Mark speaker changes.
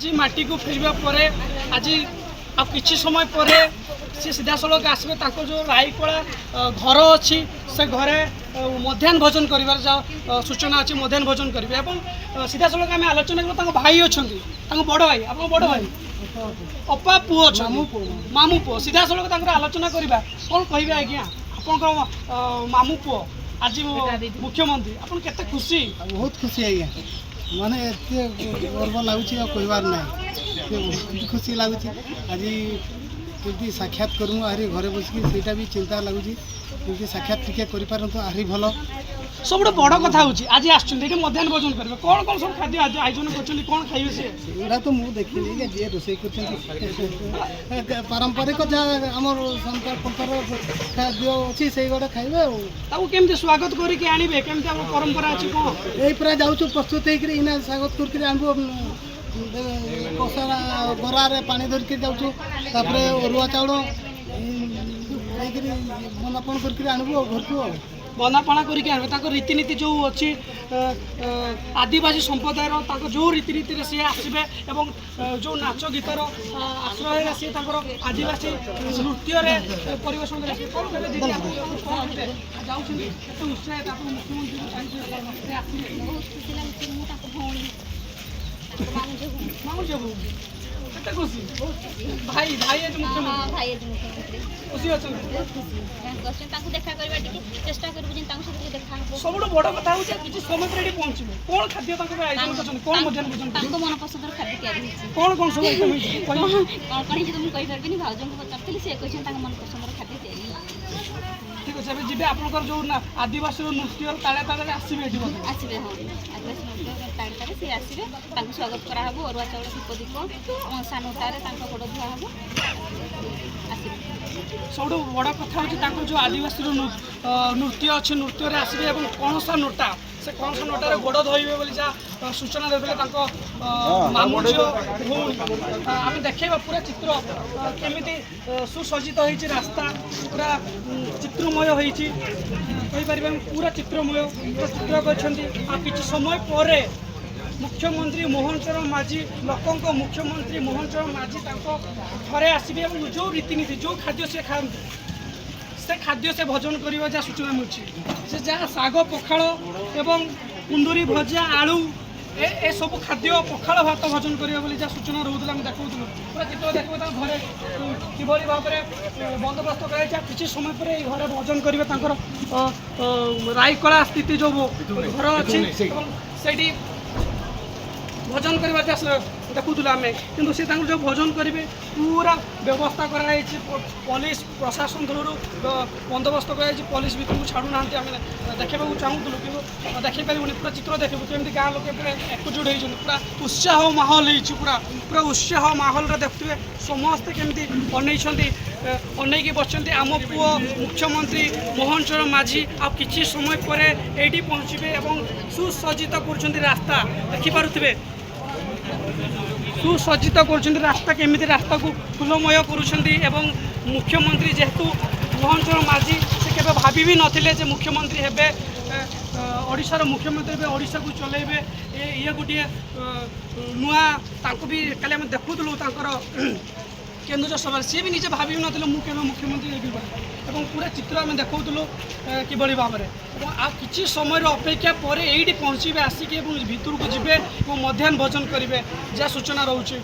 Speaker 1: आज माटी को फेरवा परे आज आ किछि समय परे से सीधा सड़क आसबे ताको जो राईकला घर अच्छी से घरे मध्याह्न भोजन कर सूचना अच्छी मध्याह्न भोजन करेंगे और सीधा सड़क आम आलोचना कर भाई अच्छा बड़ भाई आप बड़ भाई अपा पुओ अच्छा मामू पुओ सीधा सड़क आलोचना करवा कौन कहे आज्ञा आप मामू पुओ आज मुख्यमंत्री आप केते खुशी
Speaker 2: बहुत खुशी आज्ञा माने एते गर्व लगुच कहबार ना बहुत खुशी लगुच आज केमती साक्षात करूँ आहरी घरे बसिक ସେଇଟା भी चिंता लगुच केमती साक्षात टिके करि पारंतु आहरी भलो
Speaker 1: सब बड़ कथा हूँ आज आसुँच मध्याह्न भोजन करेंगे कौन कौन सब खाद्य आयोजन कर कौन खाइबे से
Speaker 2: तो मुझे देखी जी रोसे कर पारंपरिक जहाँ आम संतार पंथर खाद्य अच्छी से गोटे खाइबे
Speaker 1: केमती स्वागत करके आनिबे केमती हम परंपरा अच्छी कौन
Speaker 2: यही पूरा जाऊँ प्रस्तुत होना स्वागत करके आनबो कसारा गरारे पानी धरिक जाऊँ अरुआ चाउल बंदापण करके आनबो घर को
Speaker 1: बंदापणा करके रीतिनीति जो अच्छी आदिवासी संप्रदायर जो रीतिनीति से आसबे एवं जो नाच गीतर आश्रय सी आदिवासी नृत्य परिवेशन खुशी भाई भाई मुख्यमंत्री खुशी अच्छा सब बड़ कथा हूँ कि समय पर पहुँचे कौन खाद्य आयोजन कर कौन मध्याह्न भोजन
Speaker 3: मन पसंद खाद्य
Speaker 1: कौन कौन सब
Speaker 3: कौन मुझे मुझे भाउज को पचार से कहते मन पसंद खाद्य
Speaker 1: ठीक अच्छे अभी जी आप जो आदिवासी नृत्य ताले ताले आसबे
Speaker 3: आसबे हाँ आदिवासी नृत्य ताले ताले सी आसबे स्वागत कराहब अरुआ चाउल दीप दीप सानोटारे गोड़ धुआ हम
Speaker 1: सब बड़ कथा हूँ जो आदिवासी नृत्य अच्छे नृत्य आसबे कौनसा नोटा से कौनसा नोटार गोड़ धोबे बोली जहाँ सूचना देते मामू झील भूमि आम देखा पूरा चित्र केमी सुसज्जित होती रास्ता पूरा चित्रमय होईपर पूरा चित्रमय चित्र कर समय पर मुख्यमंत्री मोहन चरण माझी लोकों मुख्यमंत्री मोहन चरण माझी घरे आसबे जो रीतिनीति जो खाद्य से खाते से खाद्य से भोजन करवा जहाँ सूचना मिली से जहाँ शाग पखाड़ एवं कुंदूरी भजा आलू ए सब खाद्य पखाड़ भात भोजन करवा जहाँ सूचना रोला देखा पूरा चित्र देखा घरे कि भाव में बंदोबस्त कर समय पर घरे भोजन करेंगे राईकला स्थित जो घर अच्छी से भोजन करवा देखुलु आम कि जो भोजन करेंगे पूरा व्यवस्था कराई पुलिस प्रशासन तरह बंदोबस्त कराई पुलिस भी तुमको छाड़ू ना आम देखा चाहूलु कि देखी पारे पूरा चित्र देखू केमती गाँव लोग पूरा एकजुट होती पूरा उत्साह माहौल पूरा पूरा उत्साह माहौल देखुए समस्ते केमती अनैकी बस आम पुओ मुख्यमंत्री मोहन चरण माझी आप किसी समय पर ये पहुँचे और सुसज्जित कर रास्ता देखिपे सुसज्जित कर रास्ता केमी रास्ता को फूलमय कर मुख्यमंत्री जेहेतु मोहन चरण माझी से केवे भाभी भी नथिले जे मुख्यमंत्री हेबे ओडिशार मुख्यमंत्री हे ओडिशा को चलेबे ये गोटे नुआ तांको भी काले आम देखुलु केन्दुझर सभा सी भी निजे भाभी भी नी मुझे मुख्यमंत्री और पूरा चित्र आम देखुलु कि भाव में आ कि समय अपेक्षा पर ये पहुँचे आसिक भर को जी मध्याह्न भोजन करेंगे जहाँ सूचना रोचे